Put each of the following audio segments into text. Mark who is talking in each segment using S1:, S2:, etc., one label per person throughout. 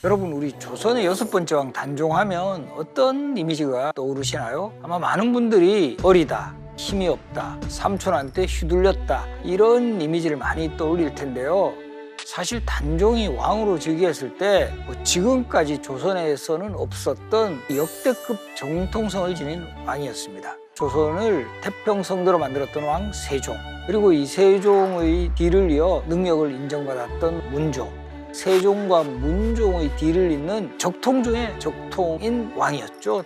S1: 여러분, 우리 조선의 6번째 왕 단종하면 어떤 이미지가 떠오르시나요? 아마 많은 분들이 어리다, 힘이 없다, 삼촌한테 휘둘렸다, 이런 이미지를 많이 떠올릴 텐데요. 사실 단종이 왕으로 즉위했을 때 지금까지 조선에서는 없었던 역대급 정통성을 지닌 왕이었습니다. 조선을 태평성도로 만들었던 왕 세종, 그리고 이 세종의 뒤를 이어 능력을 인정받았던 문종, 세종과 문종의 뒤를 잇는 적통 중에 적통인 왕이었죠.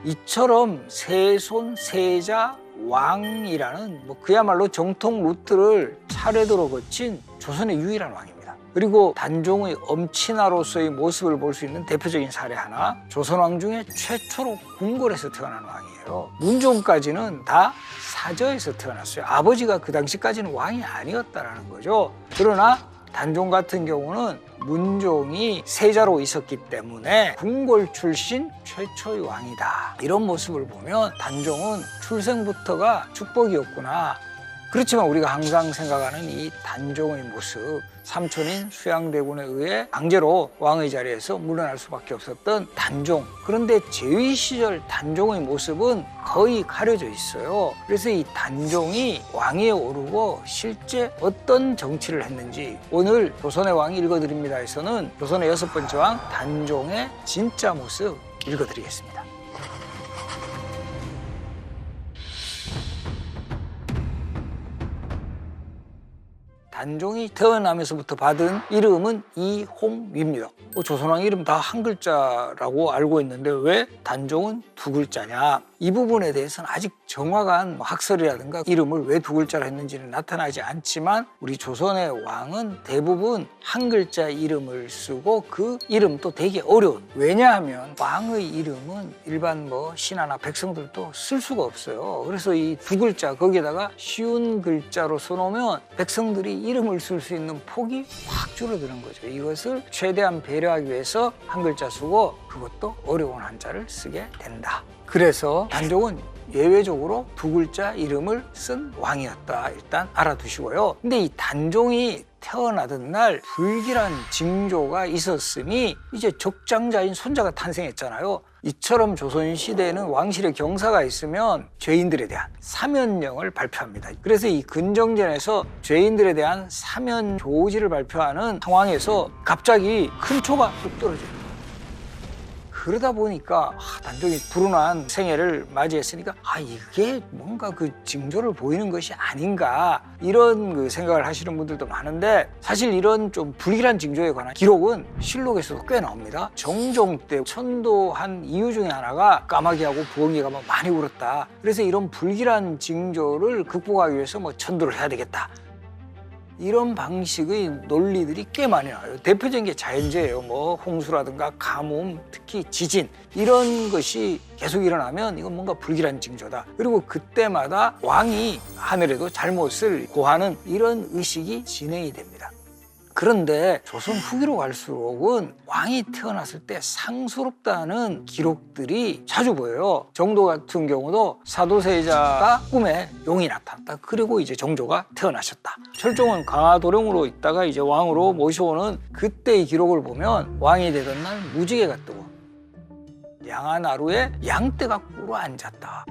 S1: 이처럼 세손, 세자, 왕이라는 그야말로 정통 루트를 차례대로 거친 조선의 유일한 왕입니다. 그리고 단종의 엄친아로서의 모습을 볼 수 있는 대표적인 사례 하나, 조선왕 중에 최초로 궁궐에서 태어난 왕이에요. 문종까지는 다 사저에서 태어났어요. 아버지가 그 당시까지는 왕이 아니었다는 거죠. 그러나 단종 같은 경우는 문종이 세자로 있었기 때문에 궁궐 출신 최초의 왕이다. 이런 모습을 보면 단종은 출생부터가 축복이었구나. 그렇지만 우리가 항상 생각하는 이 단종의 모습, 삼촌인 수양대군에 의해 강제로 왕의 자리에서 물러날 수밖에 없었던 단종. 그런데 제위 시절 단종의 모습은 거의 가려져 있어요. 그래서 이 단종이 왕위에 오르고 실제 어떤 정치를 했는지 오늘 조선의 왕이 읽어드립니다에서는 조선의 6번째 왕 단종의 진짜 모습 읽어드리겠습니다. 단종이 태어나면서부터 받은 이름은 이홍위입니다. 조선왕 이름 다 한 글자라고 알고 있는데 왜 단종은 두 글자냐? 이 부분에 대해서는 아직 정확한 학설이라든가 이름을 왜 두 글자로 했는지는 나타나지 않지만 우리 조선의 왕은 대부분 한 글자 이름을 쓰고 그 이름도 되게 어려운, 왜냐하면 왕의 이름은 일반 신하나 백성들도 쓸 수가 없어요. 그래서 이 두 글자 거기에다가 쉬운 글자로 써놓으면 백성들이 이름을 쓸 수 있는 폭이 확 줄어드는 거죠. 이것을 최대한 배려하기 위해서 한 글자 쓰고 그것도 어려운 한자를 쓰게 된다. 그래서 단종은 예외적으로 두 글자 이름을 쓴 왕이었다. 일단 알아두시고요. 근데 이 단종이 태어나던 날 불길한 징조가 있었으니 이제 적장자인 손자가 탄생했잖아요. 이처럼 조선시대에는 왕실에 경사가 있으면 죄인들에 대한 사면령을 발표합니다. 그래서 이 근정전에서 죄인들에 대한 사면 조지를 발표하는 상황에서 갑자기 큰 초가 뚝 떨어져요. 그러다 보니까 단종이 불운한 생애를 맞이했으니까 이게 뭔가 그 징조를 보이는 것이 아닌가, 이런 생각을 하시는 분들도 많은데, 사실 이런 좀 불길한 징조에 관한 기록은 실록에서도 꽤 나옵니다. 정종 때 천도한 이유 중에 하나가 까마귀하고 부엉이가 많이 울었다. 그래서 이런 불길한 징조를 극복하기 위해서 천도를 해야 되겠다. 이런 방식의 논리들이 꽤 많이 나와요. 대표적인 게 자연재해예요. 홍수라든가 가뭄, 특히 지진, 이런 것이 계속 일어나면 이건 뭔가 불길한 징조다. 그리고 그때마다 왕이 하늘에도 잘못을 고하는 이런 의식이 진행이 됩니다. 그런데 조선 후기로 갈수록은 왕이 태어났을 때 상스럽다는 기록들이 자주 보여요. 정도 같은 경우도 사도세자가 꿈에 용이 나타났다. 그리고 이제 정조가 태어나셨다. 철종은 강화도령으로 있다가 이제 왕으로 모셔오는 그때의 기록을 보면 왕이 되던 날 무지개가 뜨고 양하나루에 양떼가 꿇어 앉았다.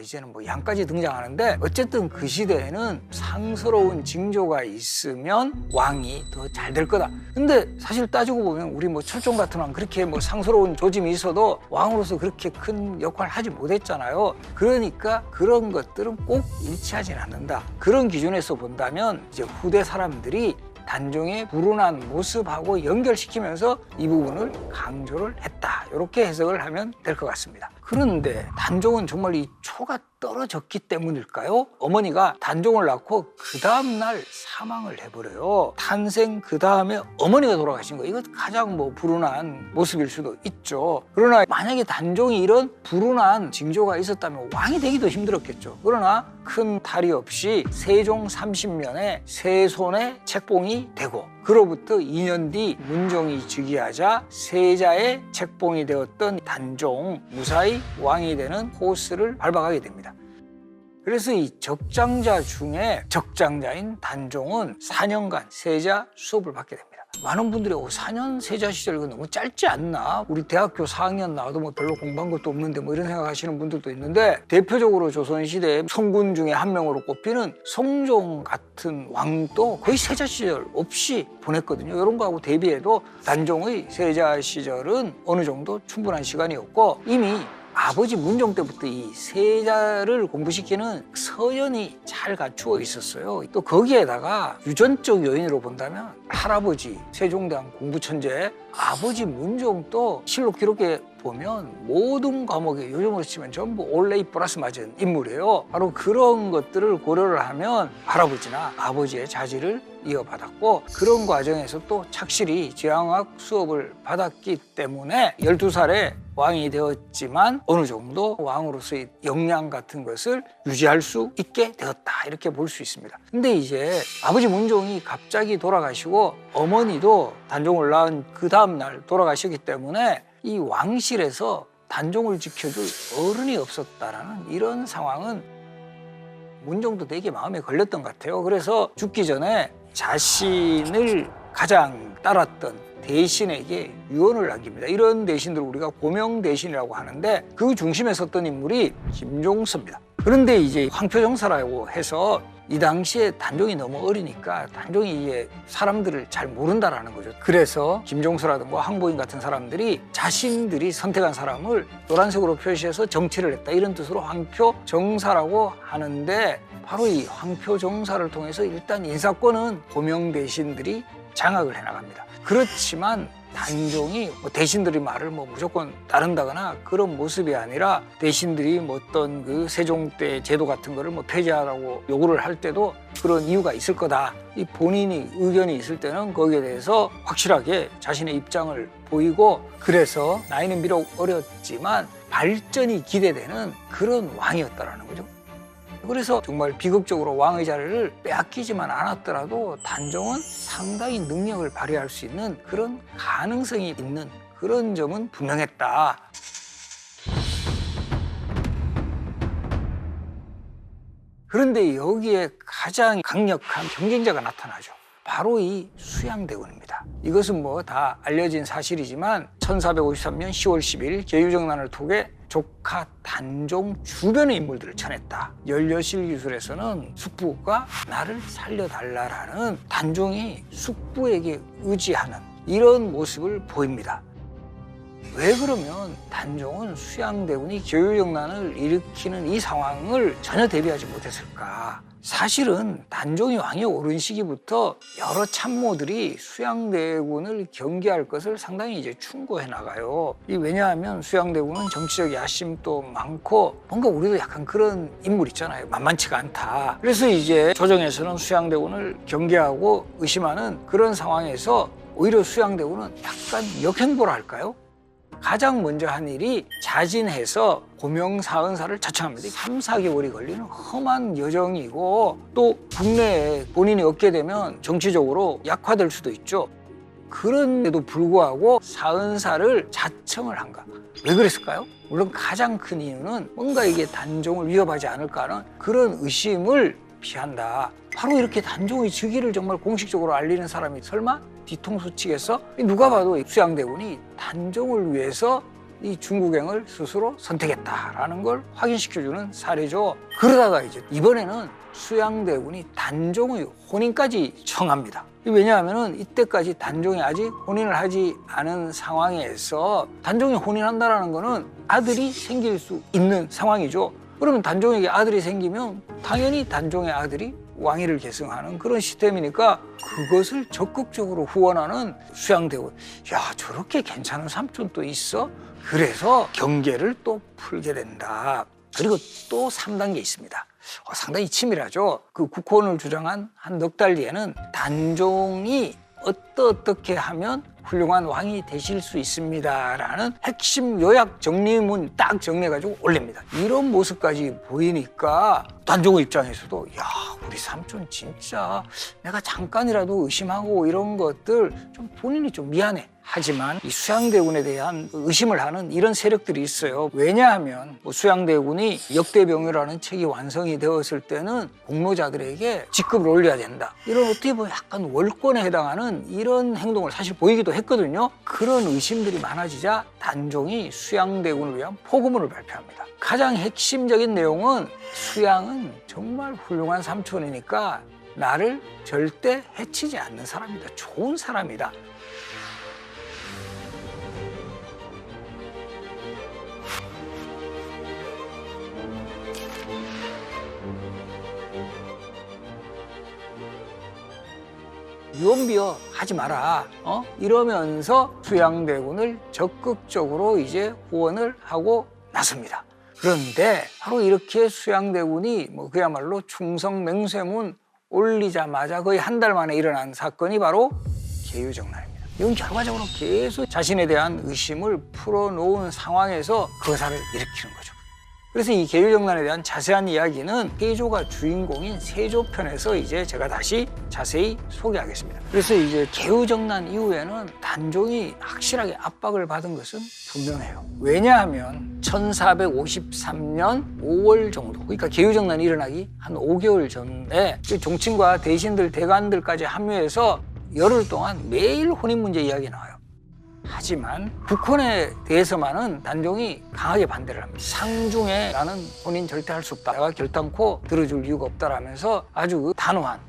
S1: 이제는 양까지 등장하는데, 어쨌든 그 시대에는 상스러운 징조가 있으면 왕이 더 잘 될 거다. 근데 사실 따지고 보면 우리 철종 같은 왕 그렇게 상스러운 조짐이 있어도 왕으로서 그렇게 큰 역할을 하지 못했잖아요. 그러니까 그런 것들은 꼭 일치하진 않는다. 그런 기준에서 본다면 이제 후대 사람들이 단종의 불운한 모습하고 연결시키면서 이 부분을 강조를 했다. 이렇게 해석을 하면 될 것 같습니다. 그런데 단종은 정말 이 초가 떨어졌기 때문일까요? 어머니가 단종을 낳고 그 다음날 사망을 해버려요. 탄생 그 다음에 어머니가 돌아가신 거예요. 이것 가장 불운한 모습일 수도 있죠. 그러나 만약에 단종이 이런 불운한 징조가 있었다면 왕이 되기도 힘들었겠죠. 그러나 큰 탈이 없이 세종 30년에 세손의 책봉이 되고, 그로부터 2년 뒤 문종이 즉위하자 세자의 책봉이 되었던 단종, 무사히 왕이 되는 코스를 밟아가게 됩니다. 그래서 이 적장자 중에 적장자인 단종은 4년간 세자 수업을 받게 됩니다. 많은 분들이 4년 세자 시절 이거 너무 짧지 않나? 우리 대학교 4학년 나와도 뭐 별로 공부한 것도 없는데 뭐 이런 생각하시는 분들도 있는데, 대표적으로 조선시대 성군 중에 한 명으로 꼽히는 성종 같은 왕도 거의 세자 시절 없이 보냈거든요. 이런 거하고 대비해도 단종의 세자 시절은 어느 정도 충분한 시간이었고, 이미 아버지 문종 때부터 이 세자를 공부시키는 서연이 잘 갖추어 있었어요. 또 거기에다가 유전적 요인으로 본다면 할아버지 세종대왕 공부천재 아버지 문종도 실록 기록에 보면 모든 과목에 요즘으로 치면 전부 올레이 플러스 맞은 인물이에요. 바로 그런 것들을 고려를 하면 할아버지나 아버지의 자질을 이어받았고, 그런 과정에서 또 착실히 지향학 수업을 받았기 때문에 12살에 왕이 되었지만 어느 정도 왕으로서의 역량 같은 것을 유지할 수 있게 되었다, 이렇게 볼 수 있습니다. 근데 이제 아버지 문종이 갑자기 돌아가시고 어머니도 단종을 낳은 그 다음날 돌아가셨기 때문에 이 왕실에서 단종을 지켜줄 어른이 없었다라는 이런 상황은 문종도 되게 마음에 걸렸던 것 같아요. 그래서 죽기 전에 자신을 가장 따랐던 대신에게 유언을 남깁니다. 이런 대신들을 우리가 고명대신이라고 하는데, 그 중심에 섰던 인물이 김종서입니다. 그런데 이제 황표정사라고 해서 이 당시에 단종이 너무 어리니까 단종이 이제 사람들을 잘 모른다라는 거죠. 그래서 김종서라든가 황보인 같은 사람들이 자신들이 선택한 사람을 노란색으로 표시해서 정치를 했다, 이런 뜻으로 황표정사라고 하는데, 바로 이 황표정사를 통해서 일단 인사권은 고명대신들이 장악을 해나갑니다. 그렇지만 단종이 대신들의 말을 무조건 따른다거나 그런 모습이 아니라, 대신들이 어떤 그 세종 때 제도 같은 거를 폐지하라고 요구를 할 때도 그런 이유가 있을 거다, 이 본인이 의견이 있을 때는 거기에 대해서 확실하게 자신의 입장을 보이고, 그래서 나이는 비록 어렸지만 발전이 기대되는 그런 왕이었다라는 거죠. 그래서 정말 비극적으로 왕의 자리를 빼앗기지만 않았더라도 단종은 상당히 능력을 발휘할 수 있는 그런 가능성이 있는 그런 점은 분명했다. 그런데 여기에 가장 강력한 경쟁자가 나타나죠. 바로 이 수양대군입니다. 이것은 다 알려진 사실이지만 1453년 10월 10일 계유정난을 통해 조카 단종 주변의 인물들을 쳐냈다. 연려실 기술에서는 숙부가 나를 살려달라라는 단종이 숙부에게 의지하는 이런 모습을 보입니다. 왜 그러면 단종은 수양대군이 계유정난을 일으키는 이 상황을 전혀 대비하지 못했을까? 사실은 단종이 왕에 오른 시기부터 여러 참모들이 수양대군을 경계할 것을 상당히 이제 충고해 나가요. 왜냐하면 수양대군은 정치적 야심도 많고 뭔가 우리도 약간 그런 인물 있잖아요. 만만치가 않다. 그래서 이제 조정에서는 수양대군을 경계하고 의심하는 그런 상황에서 오히려 수양대군은 약간 역행보라 할까요? 가장 먼저 한 일이 자진해서 고명사은사를 자청합니다. 3, 4개월이 걸리는 험한 여정이고, 또 국내에 본인이 얻게 되면 정치적으로 약화될 수도 있죠. 그런데도 불구하고 사은사를 자청을 한가? 왜 그랬을까요? 물론 가장 큰 이유는 뭔가 이게 단종을 위협하지 않을까 하는 그런 의심을 피한다. 바로 이렇게 단종의 즉위를 정말 공식적으로 알리는 사람이 설마 뒤통수 치겠어? 누가 봐도 수양대군이 단종을 위해서 이 중국행을 스스로 선택했다라는 걸 확인시켜주는 사례죠. 그러다가 이제 이번에는 수양대군이 단종의 혼인까지 청합니다. 왜냐하면 이때까지 단종이 아직 혼인을 하지 않은 상황에서 단종이 혼인한다는 거는 아들이 생길 수 있는 상황이죠. 그러면 단종에게 아들이 생기면 당연히 단종의 아들이 왕위를 계승하는 그런 시스템이니까 그것을 적극적으로 후원하는 수양대군. 야, 저렇게 괜찮은 삼촌 또 있어? 그래서 경계를 또 풀게 된다. 그리고 또 3단계 있습니다. 상당히 치밀하죠. 그 국호원을 주장한 한 넉 달 뒤에는 단종이 어떻게 하면 훌륭한 왕이 되실 수 있습니다라는 핵심 요약 정리문 딱 정리해가지고 올립니다. 이런 모습까지 보이니까 단종의 입장에서도 야, 우리 삼촌 진짜 내가 잠깐이라도 의심하고 이런 것들 좀 본인이 좀 미안해 하지만 이 수양대군에 대한 의심을 하는 이런 세력들이 있어요. 왜냐하면 수양대군이 역대병유라는 책이 완성이 되었을 때는 공로자들에게 직급을 올려야 된다. 이런 어떻게 보면 약간 월권에 해당하는 이런 행동을 사실 보이기도 했거든요. 그런 의심들이 많아지자 단종이 수양대군을 위한 포고문을 발표합니다. 가장 핵심적인 내용은 수양은 정말 훌륭한 삼촌이니까 나를 절대 해치지 않는 사람이다. 좋은 사람이다. 유언비어 하지 마라. 이러면서 수양대군을 적극적으로 이제 후원을 하고 나섭니다. 그런데 바로 이렇게 수양대군이 그야말로 충성맹세문 올리자마자 거의 한 달 만에 일어난 사건이 바로 계유정난입니다. 이건 결과적으로 계속 자신에 대한 의심을 풀어놓은 상황에서 거사를 일으키는 거죠. 그래서 이 계유정난에 대한 자세한 이야기는 세조가 주인공인 세조편에서 이제 제가 다시 자세히 소개하겠습니다. 그래서 이제 계유정난 이후에는 단종이 확실하게 압박을 받은 것은 분명해요. 왜냐하면 1453년 5월 정도, 그러니까 계유정난이 일어나기 한 5개월 전에 종친과 대신들, 대관들까지 합류해서 열흘 동안 매일 혼인 문제 이야기 나와요. 하지만 국혼에 대해서만은 단종이 강하게 반대를 합니다. 상중에 나는 혼인 절대 할 수 없다. 내가 결단코 들어줄 이유가 없다라면서 아주 단호한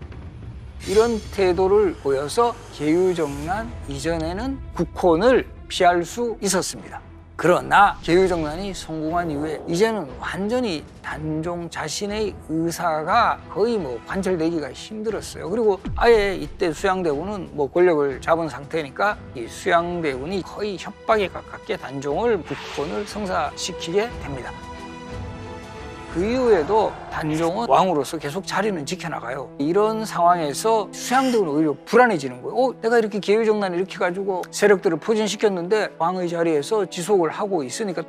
S1: 이런 태도를 보여서 계유정난 이전에는 국혼을 피할 수 있었습니다. 그러나 계유정난이 성공한 이후에 이제는 완전히 단종 자신의 의사가 거의 관철되기가 힘들었어요. 그리고 아예 이때 수양대군은 권력을 잡은 상태니까 이 수양대군이 거의 협박에 가깝게 단종을 국혼을 성사시키게 됩니다. 그 이후에도 단종은 왕으로서 계속 자리는 지켜나가요. 이런 상황에서 수양대군은 오히려 불안해지는 거예요. 내가 이렇게 계유정난을 일으켜가지고 세력들을 포진시켰는데 왕의 자리에서 지속을 하고 있으니까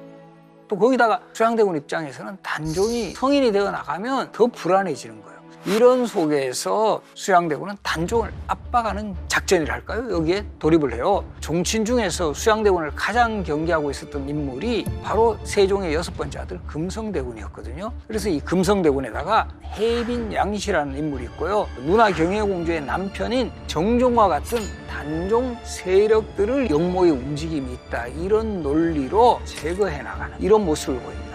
S1: 또 거기다가 수양대군 입장에서는 단종이 성인이 되어 나가면 더 불안해지는 거예요. 이런 속에서 수양대군은 단종을 압박하는 작전이랄까요? 여기에 돌입을 해요. 종친 중에서 수양대군을 가장 경계하고 있었던 인물이 바로 세종의 6번째 아들 금성대군이었거든요. 그래서 이 금성대군에다가 해빈 양씨라는 인물이 있고요. 누나 경혜공주의 남편인 정종과 같은 단종 세력들을 역모의 움직임이 있다. 이런 논리로 제거해 나가는 이런 모습을 보입니다.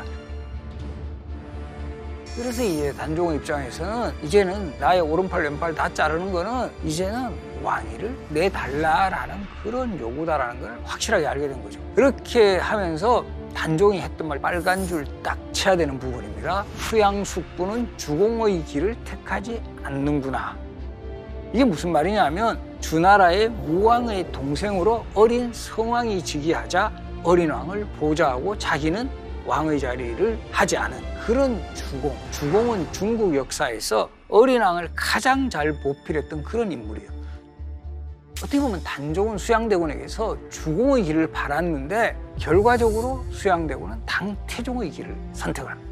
S1: 그래서 이제 단종 입장에서는 이제는 나의 오른팔 왼팔 다 자르는 거는 이제는 왕위를 내달라라는 그런 요구다라는 걸 확실하게 알게 된 거죠. 그렇게 하면서 단종이 했던 말 빨간 줄 딱 쳐야 되는 부분입니다. 수양숙부는 주공의 길을 택하지 않는구나. 이게 무슨 말이냐면 주나라의 무왕의 동생으로 어린 성왕이 즉위하자 어린 왕을 보좌하고 자기는 왕의 자리를 하지 않은 그런 주공. 주공은 중국 역사에서 어린 왕을 가장 잘 보필했던 그런 인물이에요. 어떻게 보면 단종은 수양대군에게서 주공의 길을 바랐는데 결과적으로 수양대군은 당태종의 길을 선택을 합니다.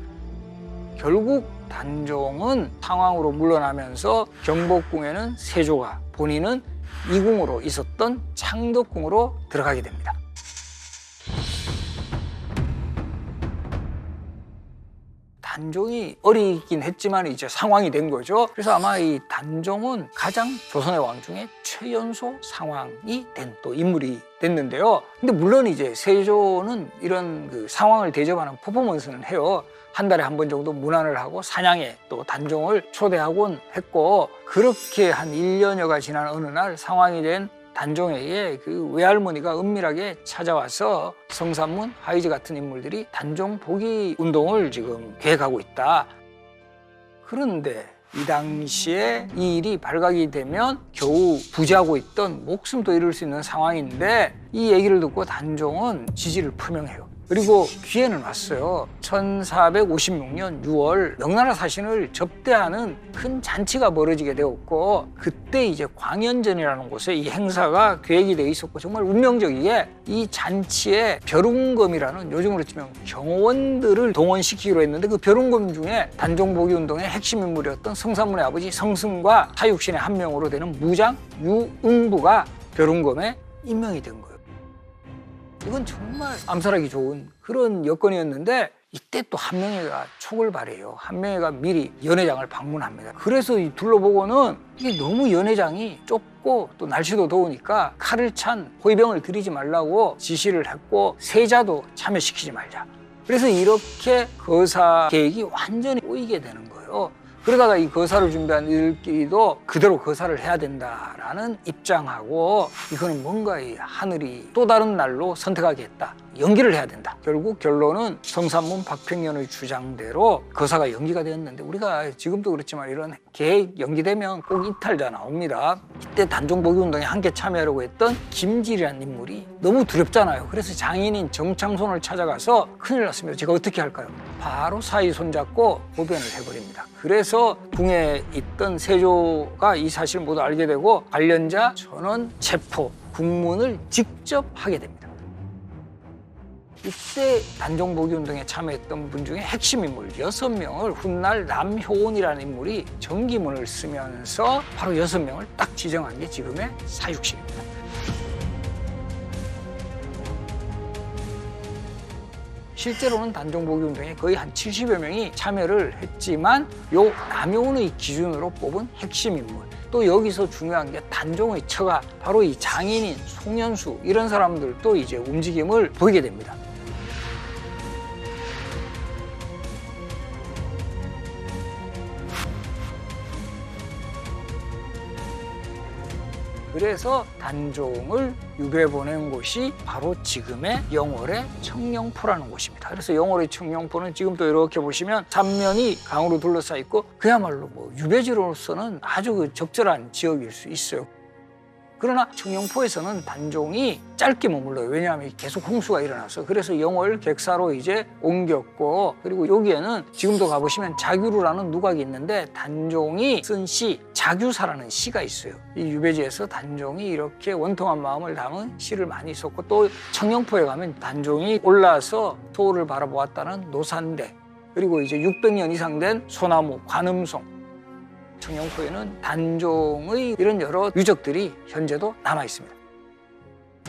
S1: 결국 단종은 상황으로 물러나면서 경복궁에는 세조가, 본인은 이궁으로 있었던 창덕궁으로 들어가게 됩니다. 단종이 어리긴 했지만 이제 상황이 된 거죠. 그래서 아마 이 단종은 가장 조선의 왕 중에 최연소 상황이 된 또 인물이 됐는데요. 근데 물론 이제 세조는 이런 상황을 대접하는 퍼포먼스는 해요. 한 달에 한 번 정도 문안을 하고 사냥에 또 단종을 초대하곤 했고, 그렇게 한 1년여가 지난 어느 날 상황이 된 단종에게 그 외할머니가 은밀하게 찾아와서 성산문, 하이즈 같은 인물들이 단종 복위 운동을 지금 계획하고 있다. 그런데 이 당시에 이 일이 발각이 되면 겨우 부지하고 있던 목숨도 잃을 수 있는 상황인데 이 얘기를 듣고 단종은 지지를 표명해요. 그리고 기회는 왔어요. 1456년 6월 명나라 사신을 접대하는 큰 잔치가 벌어지게 되었고, 그때 이제 광연전이라는 곳에 이 행사가 계획이 되어 있었고, 정말 운명적이게 이 잔치에 벼룬검이라는 요즘으로 치면 경호원들을 동원시키기로 했는데, 그 벼룬검 중에 단종 복위 운동의 핵심 인물이었던 성산문의 아버지 성승과 사육신의 한 명으로 되는 무장 유응부가 벼룬검에 임명이 된 거예요. 이건 정말 암살하기 좋은 그런 여건이었는데 이때 또 한명회가 촉을 발해요. 한명회가 미리 연회장을 방문합니다. 그래서 이 둘러보고는 이게 너무 연회장이 좁고 또 날씨도 더우니까 칼을 찬 호위병을 들이지 말라고 지시를 했고 세자도 참여시키지 말자. 그래서 이렇게 거사 계획이 완전히 꼬이게 되는 거예요. 그러다가 이 거사를 준비한 이들끼리도 그대로 거사를 해야 된다라는 입장하고 이거는 뭔가 이 하늘이 또 다른 날로 선택하겠다. 연기를 해야 된다. 결국 결론은 성산문 박평년의 주장대로 거사가 연기가 되었는데 우리가 지금도 그렇지만 이런 계획 연기되면 꼭 이탈자 나옵니다. 이때 단종복위운동에 함께 참여하려고 했던 김질이라는 인물이 너무 두렵잖아요. 그래서 장인인 정창손을 찾아가서 큰일 났습니다. 제가 어떻게 할까요? 바로 사이 손잡고 보변을 해버립니다. 그래서 궁에 있던 세조가 이 사실을 모두 알게 되고 관련자 전원 체포, 국문을 직접 하게 됩니다. 이때 단종복위운동에 참여했던 분 중에 핵심 인물 6명을 훗날 남효온이라는 인물이 정기문을 쓰면서 바로 6명을 딱 지정한 게 지금의 사육식입니다. 실제로는 단종복위운동에 거의 한 70여 명이 참여를 했지만 요 남효온의 기준으로 뽑은 핵심 인물 또 여기서 중요한 게 단종의 처가 바로 이 장인인 송현수 이런 사람들도 이제 움직임을 보이게 됩니다. 그래서 단종을 유배 보낸 곳이 바로 지금의 영월의 청룡포라는 곳입니다. 그래서 영월의 청룡포는 지금도 이렇게 보시면 삼면이 강으로 둘러싸여 있고 그야말로 뭐 유배지로서는 아주 적절한 지역일 수 있어요. 그러나 청룡포에서는 단종이 짧게 머물러요. 왜냐하면 계속 홍수가 일어나서. 그래서 영월 객사로 이제 옮겼고 그리고 여기에는 지금도 가보시면 자규루라는 누각이 있는데 단종이 쓴 시 자규사라는 시가 있어요. 이 유배지에서 단종이 이렇게 원통한 마음을 담은 시를 많이 썼고 또 청룡포에 가면 단종이 올라서 서울을 바라보았다는 노산대 그리고 이제 600년 이상 된 소나무 관음송 청룡포에는 단종의 이런 여러 유적들이 현재도 남아 있습니다.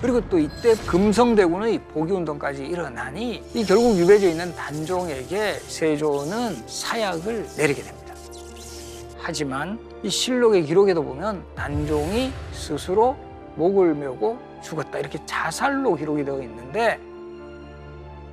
S1: 그리고 또 이때 금성대군의 복위운동까지 일어나니 이 결국 유배지에 있는 단종에게 세조는 사약을 내리게 됩니다. 하지만 이 실록의 기록에도 보면 단종이 스스로 목을 메고 죽었다 이렇게 자살로 기록이 되어 있는데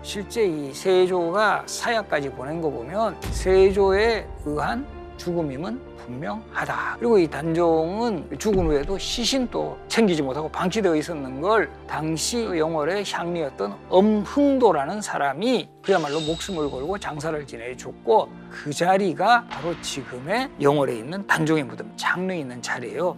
S1: 실제 이 세조가 사약까지 보낸 거 보면 세조에 의한 죽음임은 분명하다. 그리고 이 단종은 죽은 후에도 시신도 챙기지 못하고 방치되어 있었는 걸 당시 영월의 향리였던 엄흥도라는 사람이 그야말로 목숨을 걸고 장사를 지내줬고 그 자리가 바로 지금의 영월에 있는 단종의 무덤, 장릉에 있는 자리예요.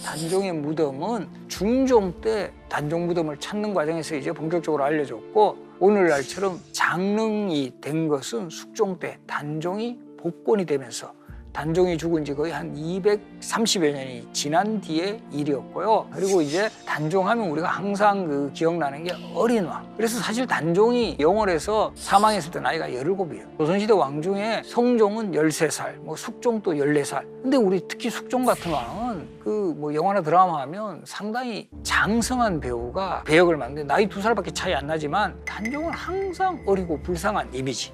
S1: 단종의 무덤은 중종 때 단종 무덤을 찾는 과정에서 이제 본격적으로 알려졌고 오늘날처럼 장릉이 된 것은 숙종 때 단종이 복권이 되면서 단종이 죽은 지 거의 한 230여 년이 지난 뒤의 일이었고요. 그리고 이제 단종하면 우리가 항상 그 기억나는 게 어린왕. 그래서 사실 단종이 영월에서 사망했을 때 나이가 17이에요. 조선시대 왕 중에 성종은 13살, 뭐 숙종도 14살. 근데 우리 특히 숙종 같은 왕은 그 뭐 영화나 드라마 하면 상당히 장성한 배우가 배역을 맡는데 나이 2살밖에 차이 안 나지만 단종은 항상 어리고 불쌍한 이미지.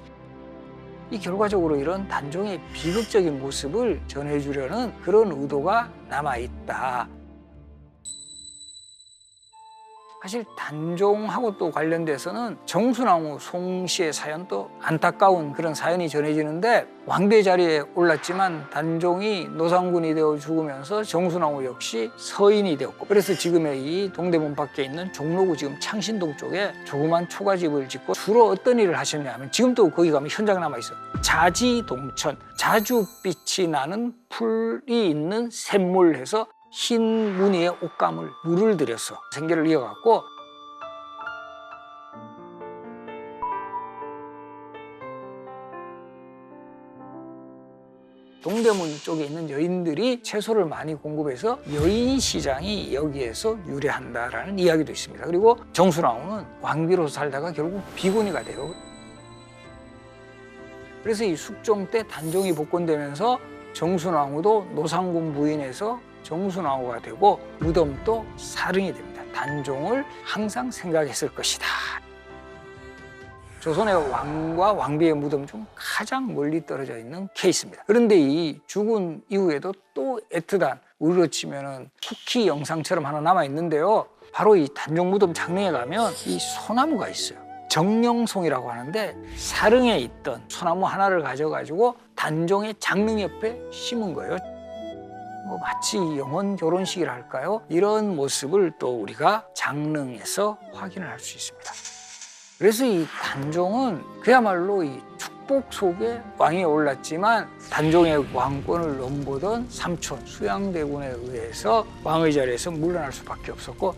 S1: 이 결과적으로 이런 단종의 비극적인 모습을 전해주려는 그런 의도가 남아있다. 사실 단종하고 또 관련돼서는 정순왕후 송씨의 사연도 안타까운 그런 사연이 전해지는데 왕대 자리에 올랐지만 단종이 노상군이 되어 죽으면서 정순왕후 역시 서인이 되었고 그래서 지금의 이 동대문 밖에 있는 종로구 지금 창신동 쪽에 조그만 초가집을 짓고 주로 어떤 일을 하셨냐면 지금도 거기 가면 현장 남아있어요. 자지동천, 자주빛이 나는 풀이 있는 샘물해서 흰 무늬의 옷감을 물을 들여서 생계를 이어갔고 동대문 쪽에 있는 여인들이 채소를 많이 공급해서 여인 시장이 여기에서 유래한다라는 이야기도 있습니다. 그리고 정순왕후는 왕비로 살다가 결국 비구니가 돼요. 그래서 이 숙종 때 단종이 복권되면서 정순왕후도 노상군 부인에서 정순왕후가 되고 무덤도 사릉이 됩니다. 단종을 항상 생각했을 것이다. 조선의 왕과 왕비의 무덤 중 가장 멀리 떨어져 있는 케이스입니다. 그런데 이 죽은 이후에도 또 애틋한, 우리로 치면은 쿠키 영상처럼 하나 남아 있는데요. 바로 이 단종 무덤 장릉에 가면 이 소나무가 있어요. 정령송이라고 하는데 사릉에 있던 소나무 하나를 가져가지고 단종의 장릉 옆에 심은 거예요. 뭐 마치 영혼 결혼식이랄까요? 이런 모습을 또 우리가 장릉에서 확인을 할 수 있습니다. 그래서 이 단종은 그야말로 이 축복 속에 왕이 올랐지만 단종의 왕권을 넘보던 삼촌 수양대군에 의해서 왕의 자리에서 물러날 수밖에 없었고,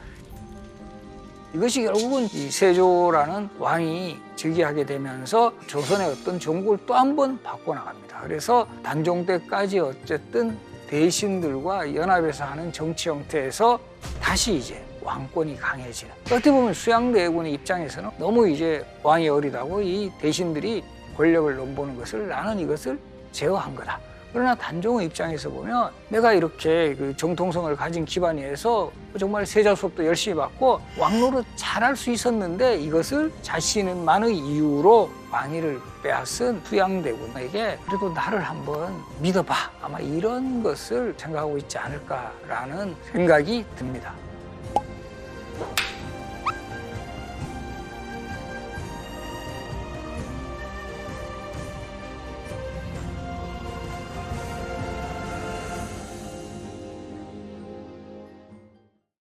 S1: 이것이 결국은 이 세조라는 왕이 즉위하게 되면서 조선의 어떤 정국을 또 한 번 바꿔나갑니다. 그래서 단종 때까지 어쨌든 대신들과 연합해서 하는 정치 형태에서 다시 이제 왕권이 강해지는, 어떻게 보면 수양대군의 입장에서는 너무 이제 왕이 어리다고 이 대신들이 권력을 넘보는 것을, 나는 이것을 제어한 거다. 그러나 단종의 입장에서 보면 내가 이렇게 그 정통성을 가진 집안이어서 정말 세자 수업도 열심히 받고 왕노릇 잘할 수 있었는데 이것을 자신만의 이유로 왕위를 빼앗은 수양대군에게 그래도 나를 한번 믿어봐, 아마 이런 것을 생각하고 있지 않을까라는 생각이 듭니다.